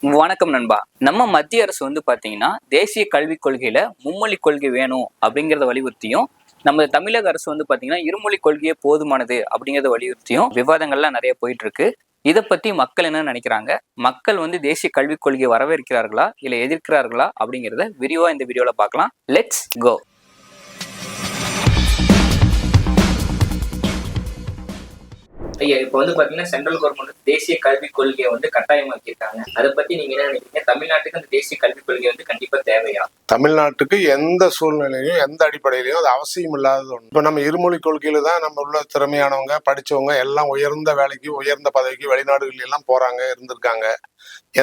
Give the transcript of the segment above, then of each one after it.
வணக்கம் நண்பா. நம்ம மத்திய அரசு பாத்தீங்கன்னா தேசிய கல்விக் கொள்கையில மும்மொழி கொள்கை வேணும் அப்படிங்கறத வலியுறுத்தியும், நம்ம தமிழக அரசு பாத்தீங்கன்னா இருமொழி கொள்கையே போதுமானது அப்படிங்கறத வலியுறுத்தியும் விவாதங்கள்லாம் நிறைய போயிட்டு இருக்கு. இதை பத்தி மக்கள் என்ன நினைக்கிறாங்க, மக்கள் தேசிய கல்விக் கொள்கையை வரவேற்கிறார்களா இல்ல எதிர்க்கிறார்களா அப்படிங்கறத விரிவா இந்த வீடியோல பார்க்கலாம். Let's go. ஐயா, இப்ப பாத்தீங்கன்னா சென்ட்ரல் கவர்மெண்ட் தேசிய கல்விக் கொள்கையை கட்டாயமாக்கியிருக்காங்க. அதை பத்தி நீங்க என்ன நினைக்கிறீங்க? தமிழ்நாட்டுக்கு அந்த தேசிய கல்விக் கொள்கை கண்டிப்பா தேவையா? தமிழ்நாட்டுக்கு எந்த சூழ்நிலையும் எந்த அடிப்படையிலையும் அது அவசியம் இல்லாதது ஒன்று. இப்ப நம்ம இருமொழி கொள்கையில தான் நம்ம உள்ள திறமையானவங்க படிச்சவங்க எல்லாம் உயர்ந்த வேலைக்கு உயர்ந்த பதவிக்கு வெளிநாடுகள் எல்லாம் போறாங்க இருந்திருக்காங்க.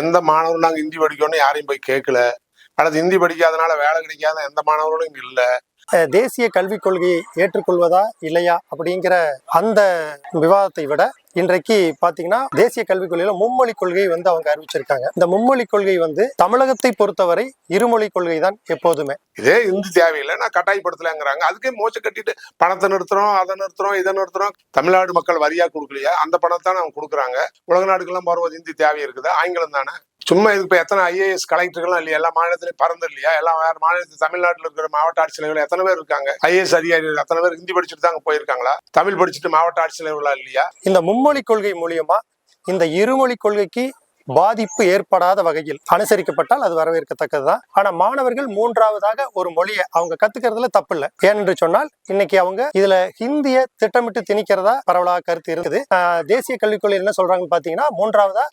எந்த மாணவரும் நாங்க ஹிந்தி படிக்கணும்னு யாரையும் போய் கேட்கல, அல்லது ஹிந்தி படிக்காதனால வேலை கிடைக்காத எந்த மாணவர்களும் இங்க இல்லை. தேசிய கல்விக் கொள்கையை ஏற்றுக்கொள்வதா இல்லையா அப்படிங்கிற அந்த விவாதத்தை விட இன்றைக்கு பாத்தீங்கன்னா தேசிய கல்விக் கொள்கையில மும்மொழி கொள்கை அவங்க அறிவிச்சிருக்காங்க. இந்த மும்மொழி கொள்கை தமிழகத்தை பொறுத்தவரை இருமொழி கொள்கை தான் எப்போதுமே. இதே இந்தி தேவையில்லை, நான் கட்டாயப்படுத்தலைங்கிறாங்க. அதுக்கே மோச்ச கட்டிட்டு பணத்தை நிறுத்துறோம், அதை நிறுத்துறோம், இதை நிறுத்துறோம். தமிழ்நாடு மக்கள் வரியா கொடுக்கலையா? அந்த பணத்தை அவங்க கொடுக்குறாங்க. உலக நாடுகள்லாம் வருவது இந்தி தேவை இருக்குது, ஆங்கிலம் தானே. சும்மா இது இப்ப எத்தனை ஐஏஎஸ் கலெக்டர்கள்லாம் இல்லையா? எல்லா மாநிலத்திலையும் பறந்து இல்லையா? எல்லாம் வேற மாநிலத்தில் தமிழ்நாட்டில் இருக்கிற மாவட்ட ஆட்சியர்கள் எத்தனை பேர் இருக்காங்க? ஐஏஎஸ் அதிகாரிகள் அத்தனை பேர் ஹிந்தி படிச்சுட்டு தாங்க போயிருக்காங்களா? தமிழ் படிச்சுட்டு மாவட்ட ஆட்சியர்களா இல்லையா? இந்த மும்மொழி கொள்கை மூலியமா இந்த இருமொழி கொள்கைக்கு பாதிப்பு ஏற்படாத வகையில் அனுசரிக்கப்பட்டால் அது வரவேற்கத்தக்கதுதான். ஆனா மாணவர்கள் மூன்றாவதாக ஒரு மொழியை அவங்க கத்துக்கிறதுல தப்பு இல்லை. ஏனென்று சொன்னால் இன்னைக்கு அவங்க இதுல ஹிந்தியை திட்டமிட்டு திணிக்கிறதா பரவலாக கருத்து இருக்குது. தேசிய கல்விக் கொள்கை என்ன சொல்றாங்கன்னு பாத்தீங்கன்னா, மூன்றாவதா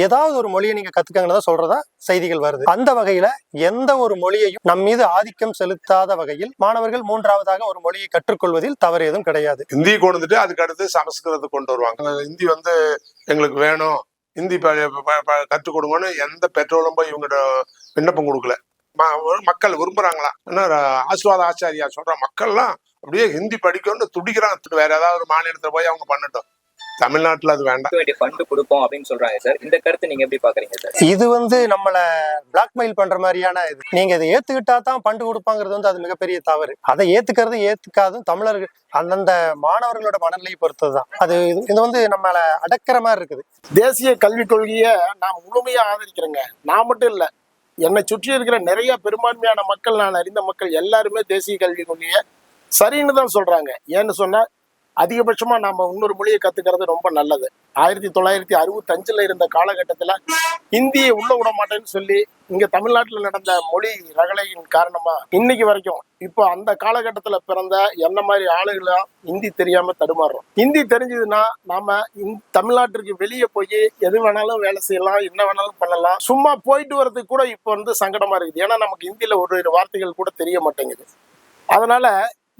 ஏதாவது ஒரு மொழியை நீங்க கத்துக்கங்கன்னு சொல்றதா செய்திகள் வருது. அந்த வகையில எந்த ஒரு மொழியையும் நம் மீது ஆதிக்கம் செலுத்தாத வகையில் மாணவர்கள் மூன்றாவதாக ஒரு மொழியை கற்றுக்கொள்வதில் தவறு எதுவும் கிடையாது. ஹிந்தி கொண்டு வந்துட்டு அதுக்கு அடுத்து சமஸ்கிருதத்தை கொண்டு வருவாங்க. ஹிந்தி எங்களுக்கு வேணும், ஹிந்தி கற்றுக் கொடுங்கன்னு எந்த பெற்றோரும் போய் இவங்க விண்ணப்பம் கொடுக்கல. மக்கள் விரும்புறாங்களா? ஆஸ்வாத ஆச்சாரியா சொல்ற மக்கள்லாம் அப்படியே ஹிந்தி படிக்கணும்னு துடிக்கிறாங்க. வேற ஏதாவது ஒரு மாநிலத்துல போய் அவங்க பண்ணட்டும், தமிழ்நாட்டுல அது வேண்டாம். ஃபண்ட் கொடுப்போம் அப்படின்னு சொல்றாங்க சார். இந்த கருத்து நீங்க எப்படி பாக்குறீங்க சார்? இது நம்மள பிளாக்மெயில் பண்ற மாதிரியான இது. நீங்க இதை ஏத்துக்கிட்டா தான் ஃபண்ட் கொடுப்பாங்கிறது அது மிகப்பெரிய தவறு. அதை ஏத்துக்கிறது ஏத்துக்காதும் தமிழர்கள் அந்தந்த மாணவர்களோட மனநிலையை பொறுத்ததுதான். அது இது நம்மள அடக்கிற மாதிரி இருக்குது. தேசிய கல்விக் கொள்கையை நான் முழுமையா ஆதரிக்கிறேங்க. நான் மட்டும் இல்ல, என்னை சுற்றி இருக்கிற நிறைய பெரும்பான்மையான மக்கள், நான் அறிந்த மக்கள் எல்லாருமே தேசிய கல்விக் கொள்கையை சரின்னு தான் சொல்றாங்க. ஏன்னு சொன்னா, அதிகபட்சமா நாம இன்னொரு மொழியை கத்துக்கிறது ரொம்ப நல்லது. 1965 இருந்த காலகட்டத்துல இந்தியை உள்ள விட மாட்டேன்னு சொல்லி இங்க தமிழ்நாட்டுல நடந்த மொழி ரகளையின் காரணமா இன்னைக்கு வரைக்கும் இப்போ அந்த காலகட்டத்துல பிறந்த என்ன மாதிரி ஆளுகளா ஹிந்தி தெரியாம தடுமாறுறோம். ஹிந்தி தெரிஞ்சதுன்னா நாம தமிழ்நாட்டிற்கு வெளியே போய் எது வேணாலும் வேலை செய்யலாம், என்ன வேணாலும் பண்ணலாம். சும்மா போயிட்டு வர்றதுக்கு கூட இப்போ சங்கடமா இருக்குது. ஏன்னா நமக்கு ஹிந்தியில ஒரு வார்த்தைகள் கூட தெரிய மாட்டேங்குது. அதனால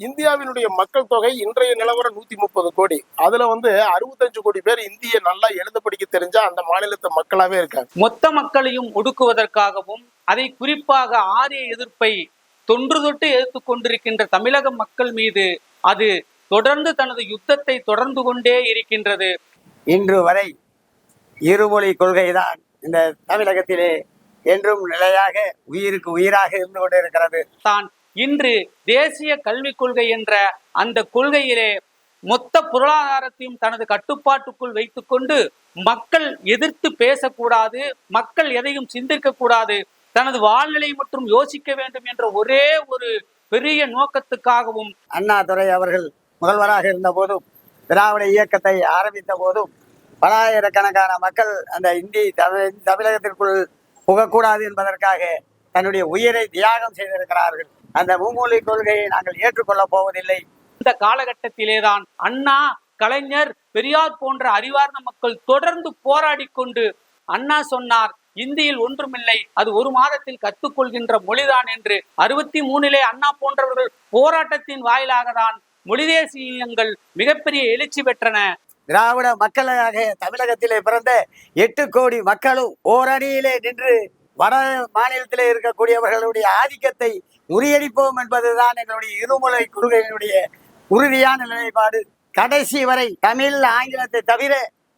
இந்தியாவினுடைய மக்கள் தொகை இன்றைய நிலவரம் 130 கோடி. அதுல 65 கோடி பேர் இந்திய நல்லா எழுத படிக்க தெரிஞ்ச அந்த மாநிலத்து மக்களாவே இருக்காங்க. மொத்த மக்களையும் ஒடுக்குவதற்காகவும் அதை குறிப்பாக ஆரிய எதிர்ப்பை தொன்று தொட்டு எதிர்த்து கொண்டிருக்கின்ற தமிழக மக்கள் மீது அது தொடர்ந்து தனது யுத்தத்தை தொடர்ந்து கொண்டே இருக்கின்றது. இன்று வரை இருமொழி கொள்கைதான் இந்த தமிழகத்திலே என்றும் நிலையாக உயிருக்கு உயிராக இருந்து கொண்டிருக்கிறது. தான் இன்று தேசிய கல்விக் கொள்கை என்ற அந்த கொள்கையிலே மொத்த பொருளாதாரத்தையும் தனது கட்டுப்பாட்டுக்குள் வைத்துக்கொண்டு மக்கள் எதிர்த்து பேசக்கூடாது, மக்கள் எதையும் சிந்திக்க கூடாது, தனது வாழ்நிலை மற்றும் யோசிக்க வேண்டும் என்ற ஒரே ஒரு பெரிய நோக்கத்துக்காகவும் அண்ணாதுரை அவர்கள் முதல்வராக இருந்த போதும், திராவிட இயக்கத்தை ஆரம்பித்த போதும் பலாயிரக்கணக்கான மக்கள் அந்த இந்தி தமிழகத்திற்குள் புகக்கூடாது என்பதற்காக தன்னுடைய உயிரை தியாகம் செய்திருக்கிறார்கள். அந்த மும்மொழி கொள்கையை நாங்கள் ஏற்றுக்கொள்ள போவதில்லை. இந்த காலகட்டத்திலேதான் அண்ணா, கலைஞர், பெரியார் போன்ற அறிவார்ந்த மக்கள் தொடர்ந்து போராடி கொண்டு அண்ணா சொன்னார், இந்தியில் ஒன்றுமில்லை, அது ஒரு மாதத்தில் கற்றுக்கொள்கின்ற மொழிதான் என்று. 63 அண்ணா போன்றவர்கள் போராட்டத்தின் வாயிலாக தான் மொழி தேசியங்கள் மிகப்பெரிய எழுச்சி பெற்றன. திராவிட மக்களாக தமிழகத்திலே பிறந்த 8 கோடி மக்களும் ஓரணியிலே நின்று வட மாநிலத்திலே இருக்கக்கூடியவர்களுடைய ஆதிக்கத்தை முறியடிப்போம் என்பதுதான் எங்களுடைய இருமொழி கொள்கையினுடைய உறுதியான நிலைப்பாடு. கடைசி வரை தமிழ், ஆங்கிலத்தை தவிர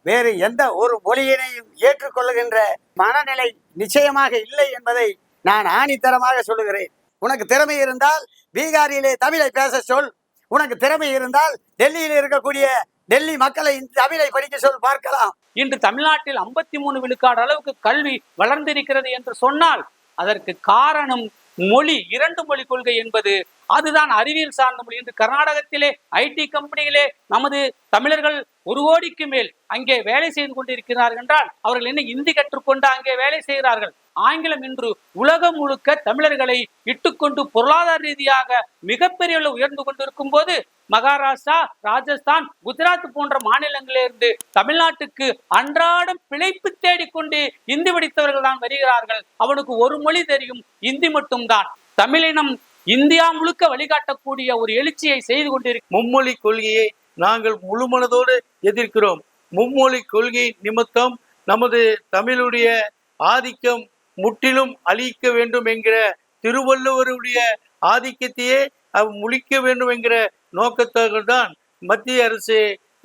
வேறு எந்த ஒரு மொழியினையும் ஏற்றுக்கொள்ளுகின்ற மனநிலை நிச்சயமாக இல்லை என்பதை நான் ஆணித்தரமாக சொல்லுகிறேன். உனக்கு திறமை இருந்தால் பீகாரிலே தமிழை பேச சொல். உனக்கு திறமை இருந்தால் டெல்லியில் இருக்கக்கூடிய டெல்லி மக்களை இந்த தமிழை படிக்க சொல் பார்க்கலாம். இன்று தமிழ்நாட்டில் 53 விழுக்காடு அளவுக்கு கல்வி வளர்ந்திருக்கிறது என்று சொன்னால் அதற்கு காரணம் மொழி, 2 மொழி கொள்கை என்பது. அதுதான் அறிவியல் சார்ந்த மொழி. இன்று கர்நாடகத்திலே ஐடி கம்பெனிகளே நமது தமிழர்கள் 1 கோடிக்கு மேல் அங்கே வேலை செய்து கொண்டிருக்கிறார்கள் என்றால் அவர்கள் என்ன இந்தி கற்றுக்கொண்டு அங்கே வேலை செய்கிறார்கள். ஆங்கிலம் இன்று உலகம் முழுக்க தமிழர்களை இட்டுக்கொண்டு பொருளாதார ரீதியாக மிகப்பெரிய உயர்ந்து கொண்டிருக்கும் போது மகாராஷ்டிரா, ராஜஸ்தான், குஜராத் போன்ற மாநிலங்களிலிருந்து தமிழ்நாட்டுக்கு அன்றாடம் பிழைப்பு தேடிக்கொண்டு இந்தி படித்தவர்கள் தான் வருகிறார்கள். அவனுக்கு 1 மொழி தெரியும், இந்தி மட்டும்தான். தமிழினம் இந்தியா முழுக்க வழிகாட்டக்கூடிய ஒரு எழுச்சியை செய்து கொண்டிருக்க மும்மொழி கொள்கையை நாங்கள் முழுமனதோடு எதிர்க்கிறோம். மும்மொழி கொள்கை நிமித்தம் நமது தமிழுடைய ஆதிக்கம் முற்றிலும் அழிக்க வேண்டும் என்கிற திருவள்ளுவருடைய ஆதிக்கத்தையே முழிக்க வேண்டும் என்கிற நோக்கத்தோடு தான் மத்திய அரசு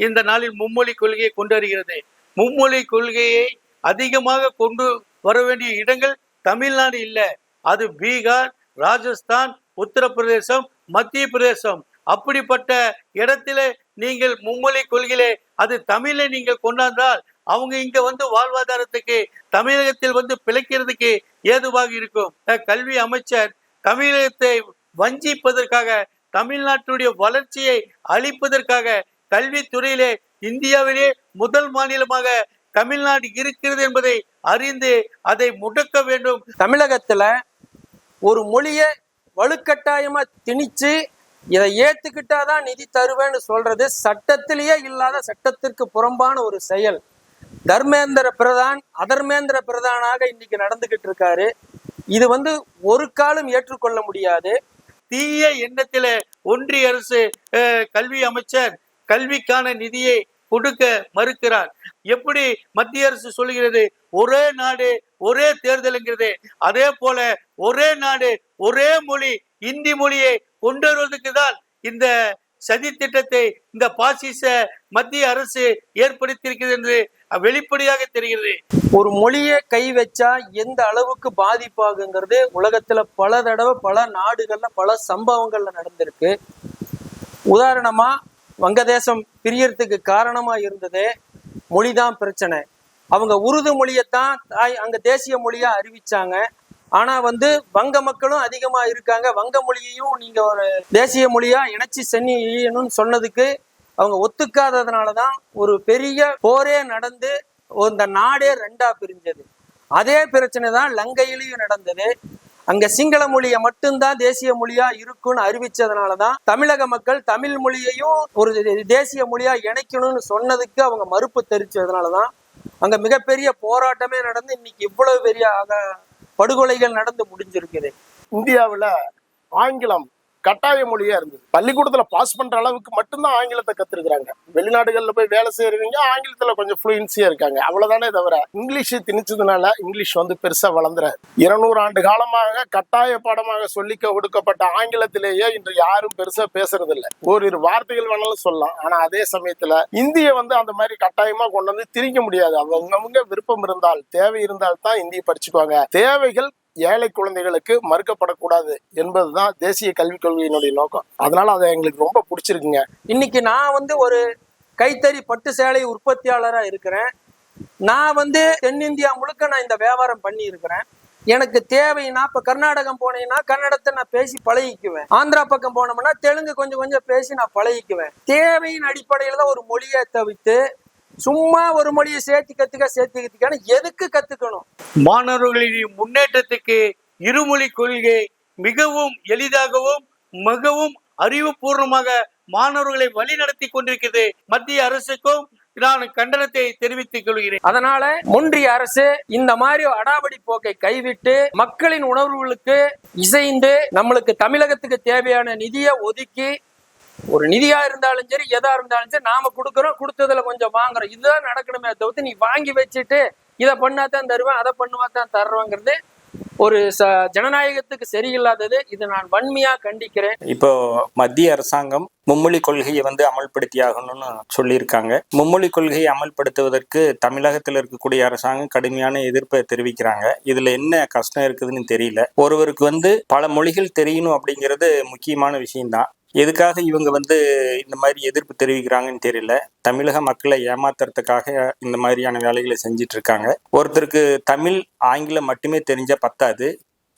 இந்த நாளில் மும்மொழி கொள்கையை கொண்டு வருகிறது. மும்மொழி கொள்கையை அதிகமாக கொண்டு வர வேண்டிய இடங்கள் தமிழ்நாடு இல்லை, அது பீகார், ராஜஸ்தான், உத்தரப்பிரதேசம், மத்திய பிரதேசம். அப்படிப்பட்ட இடத்துல நீங்கள் மும்மொழி கொள்கையிலே அது தமிழை நீங்கள் கொண்டாந்தால் அவங்க இங்க வந்து வாழ்வாதாரத்துக்கு தமிழகத்தில் வந்து பிழைக்கிறதுக்கு ஏதுவாக இருக்கும். கல்வி அமைச்சர் தமிழகத்தை வஞ்சிப்பதற்காக, தமிழ்நாட்டுடைய வளர்ச்சியை அழிப்பதற்காக கல்வித்துறையிலே இந்தியாவிலே முதல் மாநிலமாக தமிழ்நாடு இருக்கிறது என்பதை அறிந்து அதை முடக்க வேண்டும். தமிழகத்துல ஒரு மொழியை வலுக்கட்டாயமா திணிச்சு இதை ஏத்துக்கிட்டாதான் நிதி தருவேன்னு சொல்றது சட்டத்திலேயே இல்லாத, சட்டத்திற்கு புறம்பான ஒரு செயல். தர்மேந்திர பிரதான் அதர்மேந்திர பிரதானாக இன்னைக்கு நடந்துகிட்டு இருக்காரு. இது ஒரு காலம் ஏற்றுக்கொள்ள முடியாது. தீய எண்ணத்தில ஒன்றிய அரசு கல்வி அமைச்சர் கல்விக்கான நிதியை கொடுக்க மறுக்கிறார். எப்படி மத்திய அரசு சொல்கிறது ஒரே நாடு ஒரே தேர்தல்ங்கிறது, அதே போல ஒரே நாடு ஒரே மொழி இந்தி மொழியை கொண்டு வருவதற்கு தான் இந்த சதி திட்டத்தை இந்த பாசிச மத்திய அரசு ஏற்படுத்தியிருக்கிறது என்று வெளிப்படையாக தெரிகிறது. ஒரு மொழியை கை வச்சா எந்த அளவுக்கு பாதிப்பாகுங்கிறது உலகத்துல பல தடவை பல நாடுகள்ல பல சம்பவங்கள்ல நடந்திருக்கு. உதாரணமா வங்கதேசம் பிரியறதுக்கு காரணமா இருந்ததே மொழிதான் பிரச்சனை. அவங்க உருது மொழியைத்தான் அங்க தேசிய மொழியா அறிவிச்சாங்க. ஆனா வங்க மக்களும் அதிகமா இருக்காங்க. வங்க மொழியையும் நீங்க ஒரு தேசிய மொழியா இணைச்சி சென்னியணும்னு சொன்னதுக்கு அவங்க ஒத்துக்காததுனாலதான் ஒரு பெரிய போரே நடந்து இந்த நாடே 2ஆ பிரிஞ்சது. அதே பிரச்சனை தான் லங்கையிலையும் நடந்தது. அங்க சிங்கள மொழியை மட்டும்தான் தேசிய மொழியா இருக்குன்னு அறிவிச்சதுனாலதான் தமிழக மக்கள் தமிழ் மொழியையும் ஒரு தேசிய மொழியா இணைக்கணும்னு சொன்னதுக்கு அவங்க மறுப்பு தெரிவிச்சதுனாலதான் அங்க மிகப்பெரிய போராட்டமே நடந்து இன்னைக்கு இவ்வளவு பெரிய படுகொலைகள் நடந்து முடிஞ்சிருக்குது. இந்தியாவில் ஆங்கிலம் கட்டாய மொழியா இருந்தது. பள்ளிக்கூடத்துல பாஸ் பண்ற அளவுக்கு மட்டும்தான் ஆங்கிலத்தை கத்துருக்காங்க. வெளிநாடுகள்ல போய் வேலை செய்யறவங்க ஆங்கிலத்துல கொஞ்சம் ஃப்ளூயன்சியா இருக்காங்க, அவ்வளவுதானே தவிர இங்கிலீஷ் திணிச்சதுனால இங்கிலீஷ் பெருசா வளர்ந்துறாரு. 200 ஆண்டு காலமாக கட்டாய பாடமாக சொல்லி கொடுக்கப்பட்ட ஆங்கிலத்திலேயே இன்று யாரும் பெருசா பேசுறது இல்லை. ஓரிரு வார்த்தைகள் வேணாலும் சொல்லலாம். ஆனா அதே சமயத்துல இந்திய அந்த மாதிரி கட்டாயமா கொண்டு வந்து திணிக்க முடியாது. அவங்கவுங்க விருப்பம் இருந்தால், தேவை இருந்தால் தான் இந்தியை படிச்சுக்குவாங்க. தேவைகள் ஏழை குழந்தைகளுக்கு மறுக்கப்படக்கூடாது என்பதுதான் தேசிய கல்விக் கொள்கையினுடைய நோக்கம். அதனால அதை எங்களுக்கு ரொம்ப பிடிச்சிருக்குங்க. இன்னைக்கு நான் ஒரு கைத்தறி பட்டு சேலை உற்பத்தியாளரா இருக்கிறேன். நான் தென்னிந்தியா முழுக்க நான் இந்த வியாபாரம் பண்ணி இருக்கிறேன். எனக்கு தேவைன்னா இப்ப கர்நாடகம் போனேன்னா கன்னடத்தை நான் பேசி பழகிக்குவேன். ஆந்திரா பக்கம் போனோம்னா தெலுங்கு கொஞ்சம் கொஞ்சம் பேசி நான் பழகிக்குவேன். தேவையின் அடிப்படையில தான் ஒரு மொழியை தவிர்த்து சும்மா ஒரு மொழியை சேர்த்து கத்துக்கான எதுக்கு கத்துக்கணும்? மாணவர்களின் முன்னேற்றத்துக்கு இருமொழி கொள்கை மிகவும் எளிதாகவும் மிகவும் அறிவுபூர்வமாக மாணவர்களை வழிநடத்தி கொண்டிருக்கிறது. மத்திய அரசுக்கும் நான் கண்டனத்தை தெரிவித்துக் கொள்கிறேன். அதனால ஒன்றிய அரசு இந்த மாதிரி அடாவடி போக்கை கைவிட்டு மக்களின் உணர்வுகளுக்கு இசைந்து நம்மளுக்கு தமிழகத்துக்கு தேவையான நிதியை ஒதுக்கி, ஒரு நிதியா இருந்தாலும் சரி எதா இருந்தாலும் சரி நாம கொடுக்கறோம், கொடுத்ததுல கொஞ்சம் வாங்குறோம், இதுதான் நடக்கணுமே தவிர்த்து நீ வாங்கி வச்சுட்டு இதை பண்ணாதான் தருவேன் அதை பண்ணுவாதான் தர்றோங்கிறது ஒரு ஜனநாயகத்துக்கு சரியில்லாதது. இதை நான் வன்மையா கண்டிக்கிறேன். இப்போ மத்திய அரசாங்கம் மும்மொழி கொள்கையை அமல்படுத்தியாகணும்னு சொல்லியிருக்காங்க. மும்மொழி கொள்கையை அமல்படுத்துவதற்கு தமிழகத்தில் இருக்கக்கூடிய அரசாங்கம் கடுமையான எதிர்ப்பை தெரிவிக்கிறாங்க. இதுல என்ன கஷ்டம் இருக்குதுன்னு தெரியல. ஒருவருக்கு பல மொழிகள் தெரியணும் அப்படிங்கிறது முக்கியமான விஷயம்தான். எதுக்காக இவங்க வந்து இந்த மாதிரி எதிர்ப்பு தெரிவிக்கிறாங்கன்னு தெரியல. தமிழக மக்களை ஏமாத்துறதுக்காக இந்த மாதிரியான வேலைகளை செஞ்சிட்டு இருக்காங்க. ஒருத்தருக்கு தமிழ், ஆங்கிலம் மட்டுமே தெரிஞ்சா பத்தாது.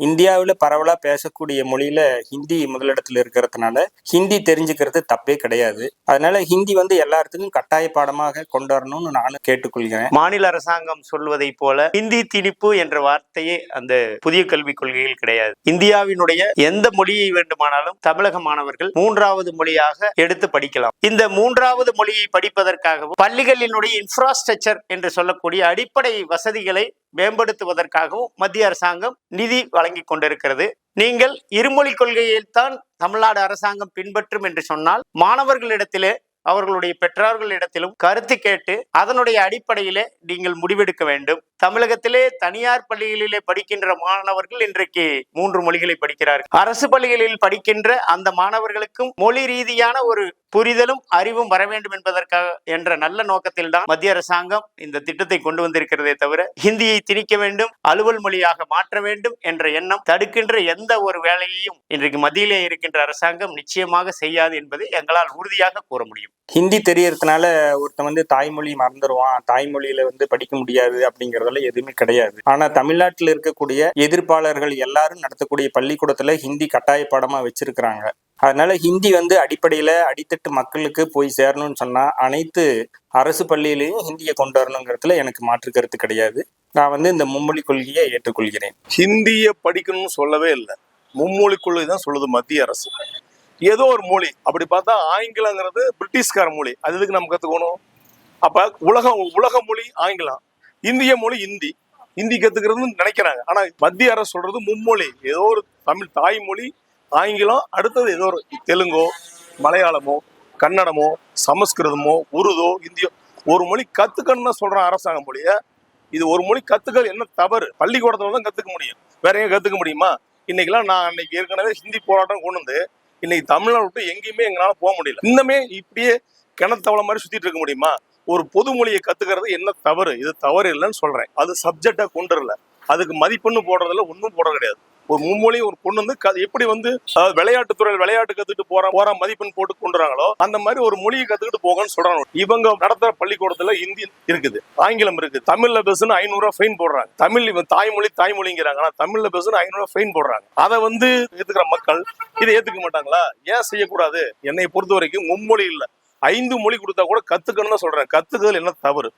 இந்தியாவில் பரவலாக பேசக்கூடிய மொழியில ஹிந்தி முதலிடத்தில் இருக்கிறதுனால ஹிந்தி தெரிஞ்சுக்கிறது தப்பே கிடையாது. அதனால ஹிந்தி வந்து எல்லாத்துக்கும் கட்டாய பாடமாக கொண்டு வரணும்னு நானும் கேட்டுக்கொள்கிறேன். மாநில அரசாங்கம் சொல்வதை போல ஹிந்தி திணிப்பு என்ற வார்த்தையே அந்த புதிய கல்விக் கொள்கையில் கிடையாது. இந்தியாவினுடைய எந்த மொழியை வேண்டுமானாலும் தமிழக மாணவர்கள் 3வது மொழியாக எடுத்து படிக்கலாம். இந்த 3வது மொழியை படிப்பதற்காகவும் பள்ளிகளினுடைய இன்ஃப்ராஸ்ட்ரக்சர் என்று சொல்லக்கூடிய அடிப்படை வசதிகளை மேம்படுத்துவதற்காகவும் மத்திய அரசாங்கம் நிதி வழங்கி கொண்டிருக்கிறது. நீங்கள் இருமொழி கொள்கையைத்தான் தமிழ்நாடு அரசாங்கம் பின்பற்றும் என்று சொன்னால் மாணவர்களிடத்திலே, அவர்களுடைய பெற்றோர்களிடத்திலும் கருத்து கேட்டு அதனுடைய அடிப்படையிலே நீங்கள் முடிவெடுக்க வேண்டும். தமிழகத்திலே தனியார் பள்ளிகளிலே படிக்கின்ற மாணவர்கள் இன்றைக்கு 3 மொழிகளை படிக்கிறார்கள். அரசு பள்ளிகளில் படிக்கின்ற அந்த மாணவர்களுக்கும் மொழி ரீதியான ஒரு புரிதலும் அறிவும் வர வேண்டும் என்பதற்காக என்ற நல்ல நோக்கத்தில் தான் மத்திய அரசாங்கம் இந்த திட்டத்தை கொண்டு வந்திருக்கிறதே தவிர ஹிந்தியை திணிக்க வேண்டும், அலுவல் மொழியாக மாற்ற வேண்டும் என்ற எண்ணம் தடுக்கின்ற எந்த ஒரு வேலையையும் இன்றைக்கு மத்தியிலே இருக்கின்ற அரசாங்கம் நிச்சயமாக செய்யாது என்பதை எங்களால் உறுதியாக கூற முடியும். ஹிந்தி தெரியறதுனால ஒருத்தன் வந்து தாய்மொழி மறந்துடுவான், தாய்மொழியில வந்து படிக்க முடியாது அப்படிங்கறதெல்லாம் எதுவுமே கிடையாது. ஆனா தமிழ்நாட்டில் இருக்கக்கூடிய எதிர்ப்பாளர்கள் எல்லாரும் நடத்தக்கூடிய பள்ளிக்கூடத்துல ஹிந்தி கட்டாய பாடமா வச்சிருக்கிறாங்க. அதனால ஹிந்தி வந்து அடிப்படையில அடித்தட்டு மக்களுக்கு போய் சேரணும்னு சொன்னா அனைத்து அரசு பள்ளியிலையும் ஹிந்தியை கொண்டு வரணுங்கிறதுல எனக்கு மாற்று கருத்து கிடையாது. நான் வந்து இந்த மும்மொழி கொள்கையை ஏற்றுக்கொள்கிறேன். ஹிந்தியை படிக்கணும்னு சொல்லவே இல்லை, மும்மொழி கொள்கை தான் சொல்லுது மத்திய அரசு. ஏதோ ஒரு மொழி அப்படி பார்த்தா ஆங்கிலங்கிறது பிரிட்டிஷ்கார மொழி, அது எதுக்கு நம்ம கத்துக்கணும்? அப்ப உலக மொழி ஆங்கிலம், இந்திய மொழி ஹிந்தி, ஹிந்தி கத்துக்கிறதுன்னு நினைக்கிறாங்க. ஆனா மத்திய அரசு சொல்றது மும்மொழி, ஏதோ ஒரு தமிழ் தாய்மொழி ஆங்கிலம், அடுத்தது ஏதோ ஒரு தெலுங்கோ, மலையாளமோ, கன்னடமோ, சமஸ்கிருதமோ, உருதோ, இந்தியோ ஒரு மொழி கத்துக்கணும்னு சொல்றான் அரசாங்க மொழிய. இது ஒரு மொழி கத்துக்கிறது என்ன தவறு? பள்ளிக்கூடத்துல தான் கத்துக்க முடியும், வேற எங்க கத்துக்க முடியுமா? இன்னைக்கெல்லாம் நான் அன்னைக்கு ஏற்கனவே ஹிந்தி போராட்டம் கொண்டு வந்து இன்னைக்கு தமிழ்நாடு விட்டு எங்கேயுமே எங்களால போக முடியல. இன்னமே இப்படியே கிணத்தவளை மாதிரி சுத்திட்டு இருக்க முடியுமா? ஒரு பொது மொழியை கத்துக்கிறது என்ன தவறு? இது தவறு இல்லைன்னு சொல்றேன். அது சப்ஜெக்டா கொண்டு வரல, அதுக்கு மதிப்பெண்ணு போடுறதுல ஒன்றும் போட கிடையாது. ஒரு மும்மொழி ஒரு பொண்ணு வந்து எப்படி வந்து விளையாட்டுத்துறை விளையாட்டு கத்துக்கிட்டு போற மதிப்பெண் போட்டு கொண்டுறாங்களோ அந்த மாதிரி ஒரு மொழியை கத்துக்கிட்டு போகன்னு சொல்றாங்க. இவங்க நடத்துற பள்ளிக்கூடத்துல ஹிந்தி இருக்குது, ஆங்கிலம் இருக்குது, தமிழ்ல பேசுன்னு 500 ரூபாய் ஃபைன் போடுறாங்க. தமிழ் இவன் தாய்மொழிங்கிறாங்க, ஆனா தமிழ்ல பேசுன்னு 500 ரூபாய் ஃபைன் போடுறாங்க. அதை வந்து ஏத்துக்கிற மக்கள் இதை ஏத்துக்க மாட்டாங்களா? ஏன் செய்யக்கூடாது? என்னை பொறுத்த வரைக்கும் மும்மொழி இல்ல 5 மொழி கொடுத்தா கூட கத்துக்கணும்னு தான் சொல்றேன். கத்துக்கிறதுல என்ன தவறு?